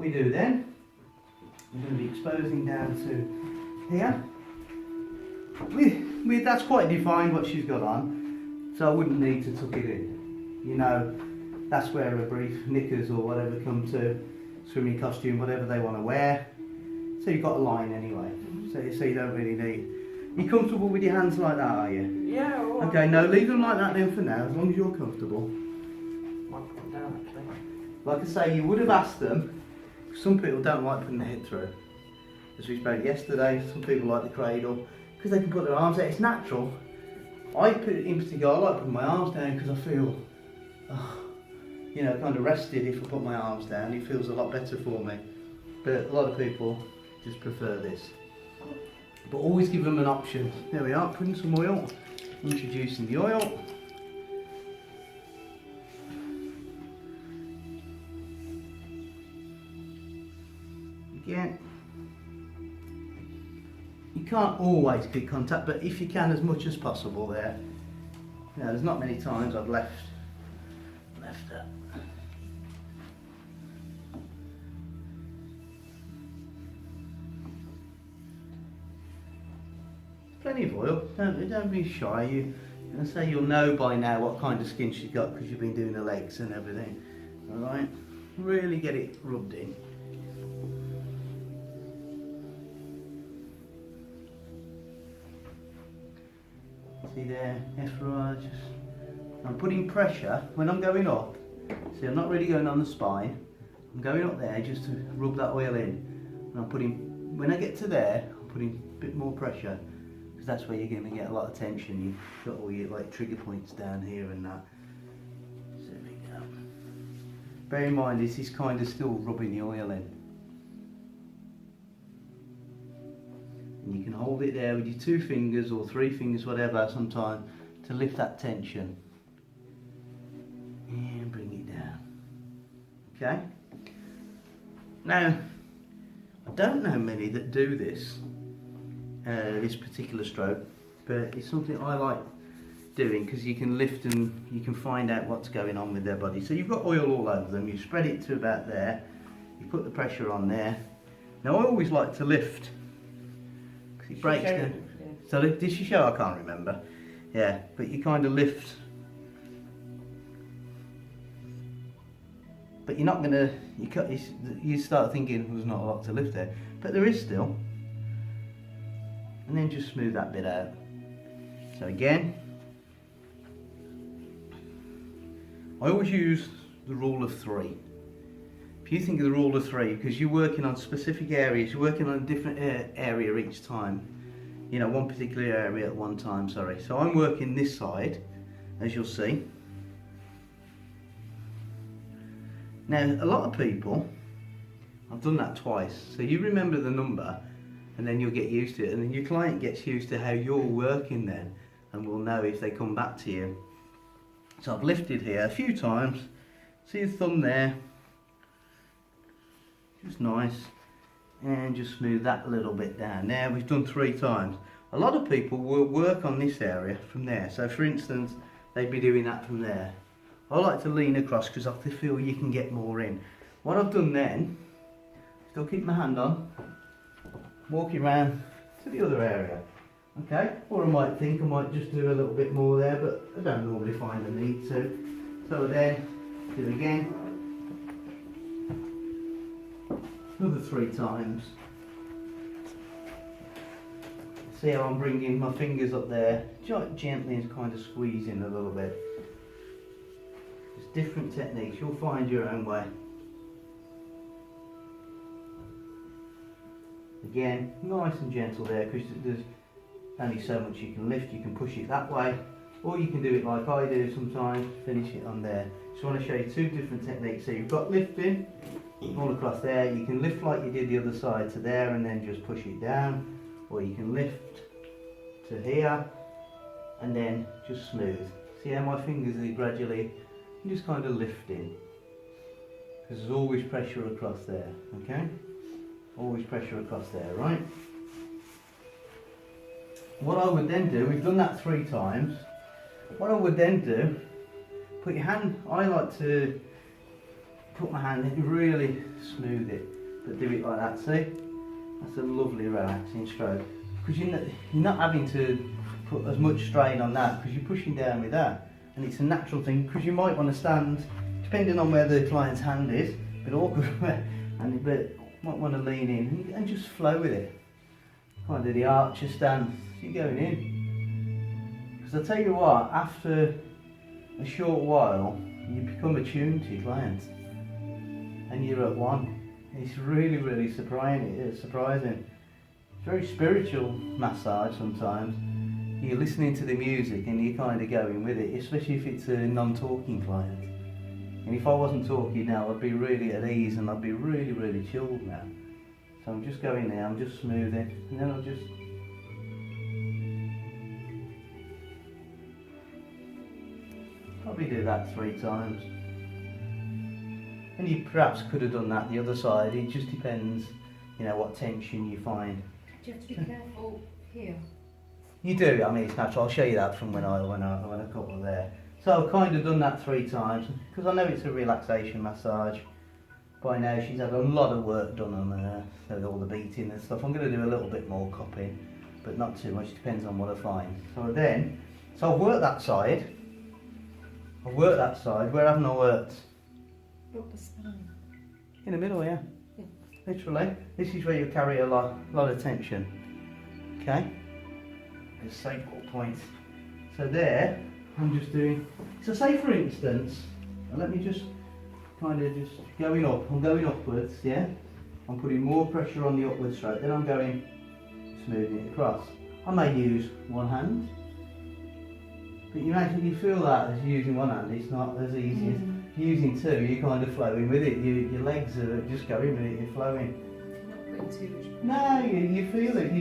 we do then, we're going to be exposing down to here. That's quite defined what she's got on, so I wouldn't need to tuck it in. You know, that's where a brief knickers or whatever come to, swimming costume, whatever they want to wear. So you've got a line anyway, so you don't really need. You comfortable with your hands like that, are you? Yeah. Well, okay, no, leave them like that then for now, as long as you're comfortable. Might put them down actually. Like I say, you would have asked them. Some people don't like putting their head through. As we spoke yesterday, some people like the cradle because they can put their arms out. It's natural. In particular, I like putting my arms down because I feel, you know, kind of rested if I put my arms down. It feels a lot better for me. But a lot of people just prefer this. But always give them an option. There we are, putting some oil. Introducing the oil. Again. You can't always keep contact, but if you can, as much as possible there. Now, there's not many times I've left that. Plenty of oil. Don't be shy. I say you'll know by now what kind of skin she's got because you've been doing the legs and everything. All right. Really get it rubbed in. See there, effleurage. I'm putting pressure when I'm going up. See, I'm not really going on the spine. I'm going up there just to rub that oil in. And I'm putting, when I get to there, I'm putting a bit more pressure because that's where you're going to get a lot of tension. You've got all your like trigger points down here and that. So there we go. Bear in mind, this is kind of still rubbing the oil in. And you can hold it there with your 2 fingers or 3 fingers, whatever, sometimes to lift that tension. And bring it down. Okay? Now, I don't know many that do this, this particular stroke, but it's something I like doing because you can lift and you can find out what's going on with their body. So you've got oil all over them, you spread it to about there, you put the pressure on there. Now I always like to lift. It breaks down. Yeah. So did she show? I can't remember. Yeah, but you kind of lift. But you're not gonna. You start thinking there's not a lot to lift there, but there is still. And then just smooth that bit out. So again, I always use the rule of 3. If you think of the rule of 3, because you're working on specific areas, you're working on a different area each time. You know, one particular area at one time, sorry. So I'm working this side, as you'll see. Now, a lot of people, I've done that twice. So you remember the number, and then you'll get used to it. And then your client gets used to how you're working then, and will know if they come back to you. So I've lifted here a few times. See the thumb there? Just nice, and just smooth that a little bit down. Now we've done 3 times. A lot of people will work on this area from there. So for instance, they'd be doing that from there. I like to lean across because I feel you can get more in. What I've done then, still keep my hand on, walking around to the other area. Okay, or I might think I might just do a little bit more there, but I don't normally find the need to. So then, do it again. Another 3 times. See how I'm bringing my fingers up there, gently and kind of squeezing a little bit. There's different techniques, you'll find your own way. Again, nice and gentle there because there's only so much you can lift. You can push it that way, or you can do it like I do sometimes, finish it on there. Just want to show you 2 different techniques. So you've got lifting all across there. You can lift like you did the other side to there and then just push it down, or you can lift to here and then just smooth. See how my fingers are gradually just kind of lifting, because there's always pressure across there. Okay, always pressure across there, right? What I would then do, we've done that 3 times. What I would then do, put your hand, I like to put my hand in, really smooth it, but do it like that, see? That's a lovely relaxing stroke. Because you're not having to put as much strain on that, because you're pushing down with that. And it's a natural thing, because you might want to stand, depending on where the client's hand is, a bit awkward, but might want to lean in and just flow with it. Kind of the archer stance, you're going in. Because I'll tell you what, after a short while, you become attuned to your client. And you're at one. It's really, really surprising. It's very spiritual massage sometimes. You're listening to the music and you're kind of going with it, especially if it's a non-talking client. And if I wasn't talking now, I'd be really at ease and I'd be really, really chilled now. So I'm just going there, I'm just smoothing, and then I'll just... Probably do that 3 times. And you perhaps could have done that the other side, it just depends, you know, what tension you find. Do you have to be careful here? You do, I mean it's natural, I'll show you that from when I couple there. So I've kind of done that 3 times, because I know it's a relaxation massage. By now she's had a lot of work done on her, so all the beating and stuff. I'm going to do a little bit more cupping, but not too much, depends on what I find. So I've worked that side. Where haven't I worked? Up the spine. In the middle, yeah. Literally. This is where you carry a lot of tension. Okay? It's a sacral point. So there, I'm just doing, so say for instance, let me just kind of just going up, I'm going upwards, yeah? I'm putting more pressure on the upward stroke, then I'm going, smoothing it across. I may use one hand, but you imagine you feel that as using one hand, it's not as easy as using 2, you're kind of flowing with it, your legs are just going with it, you're flowing. You're not putting too much pressure. No, you feel it,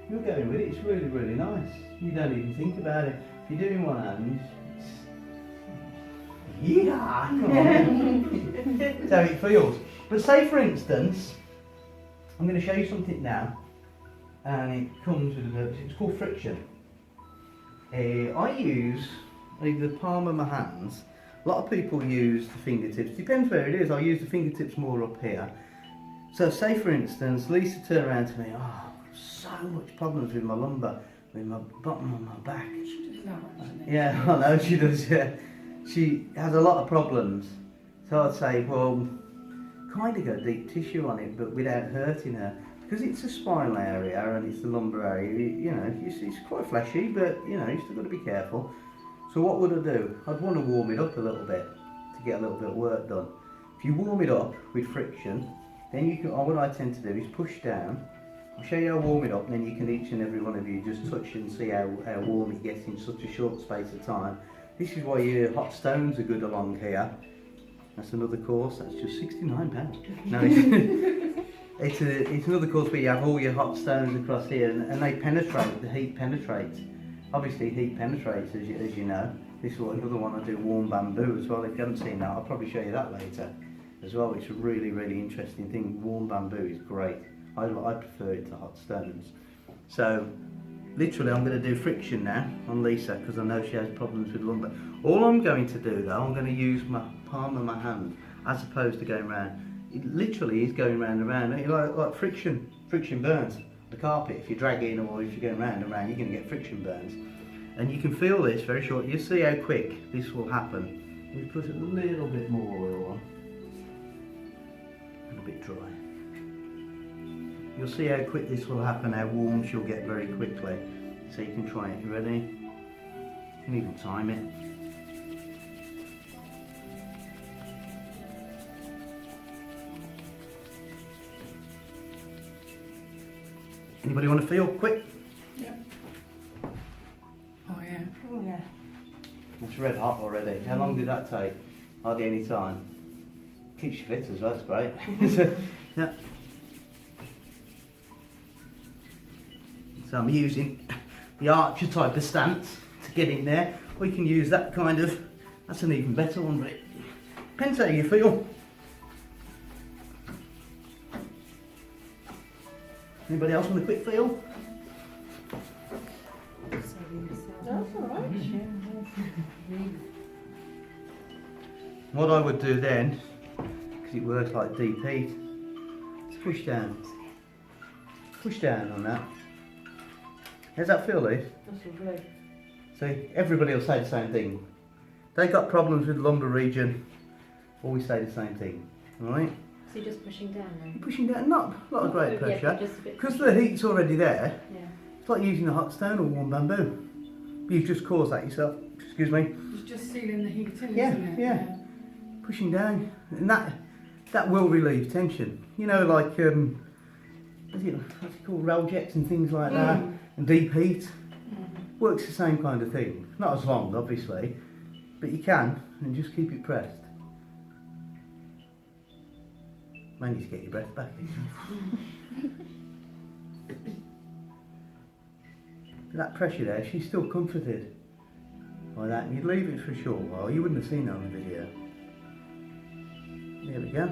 you're going with it, it's really, really nice. You don't even think about it. If you're doing one hand, yeah, come on. That's how it feels. But say for instance, I'm going to show you something now, and it comes with it's called friction. I use the palm of my hands. A lot of people use the fingertips, depends where it is. I use the fingertips more up here. So say for instance, Lisa turned around to me, so much problems with my lumbar, with my bottom of my back. She does that, actually. Yeah, I know she does, yeah. She has a lot of problems. So I'd say, well, kind of go deep tissue on it, but without hurting her. Because it's a spinal area and it's the lumbar area, you know, it's quite fleshy, but, you know, you've still got to be careful. So what would I do? I'd want to warm it up a little bit to get a little bit of work done. If you warm it up with friction, then you can, what I tend to do is push down. I'll show you how warm it up, and then you can each and every one of you just touch and see how warm it gets in such a short space of time. This is why your hot stones are good along here. That's another course, that's just £69. No, it's another course where you have all your hot stones across here, and they penetrate, the heat penetrates. Obviously heat penetrates, as you know. This is another one I do, warm bamboo as well. If you haven't seen that, I'll probably show you that later as well. It's a really, really interesting thing. Warm bamboo is great. I prefer it to hot stones. So literally I'm going to do friction now on Lisa, because I know she has problems with lumbar. All I'm going to do though, I'm going to use my palm of my hand as opposed to going round. It literally is going round and round, like friction burns the carpet. If you're dragging or if you're going round and round, you're going to get friction burns. And you can feel this very short. You see how quick this will happen. We put a little bit more oil on, a bit dry. You'll see how quick this will happen, how warm she'll get very quickly. So you can try it. You ready? You can even time it. Anybody want to feel quick? Yeah. Oh yeah. Oh yeah. It's red hot already. How long did that take? Hardly any time. Keeps you fit as well, that's great. Yeah. So I'm using the archer type of stance to get in there. Or you can use that kind of, that's an even better one, but it depends how you feel. Anybody else want a quick feel? That's alright. What I would do then, because it works like deep heat, is push down. Push down on that. How's that feel, Lee? That's lovely. See, everybody will say the same thing. They got problems with the lumbar region, always say the same thing. Alright? So you're just pushing down then? You're pushing down, not a lot of great Yeah, pressure. but just a bit. Because the heat's already there, Yeah. it's like using a hot stone or warm bamboo. But you've just caused that yourself. Excuse me. It's just sealing the heat in, Yeah, isn't it? yeah. Pushing down. And that will relieve tension. You know, like, what's it called, roll jets and things like that, and deep heat. Works the same kind of thing. Not as long, obviously, but you can, and just keep it pressed. Man, you to get your breath back. That pressure there, she's still comforted by that, and you'd leave it for a short while. You wouldn't have seen that on the video. There we go.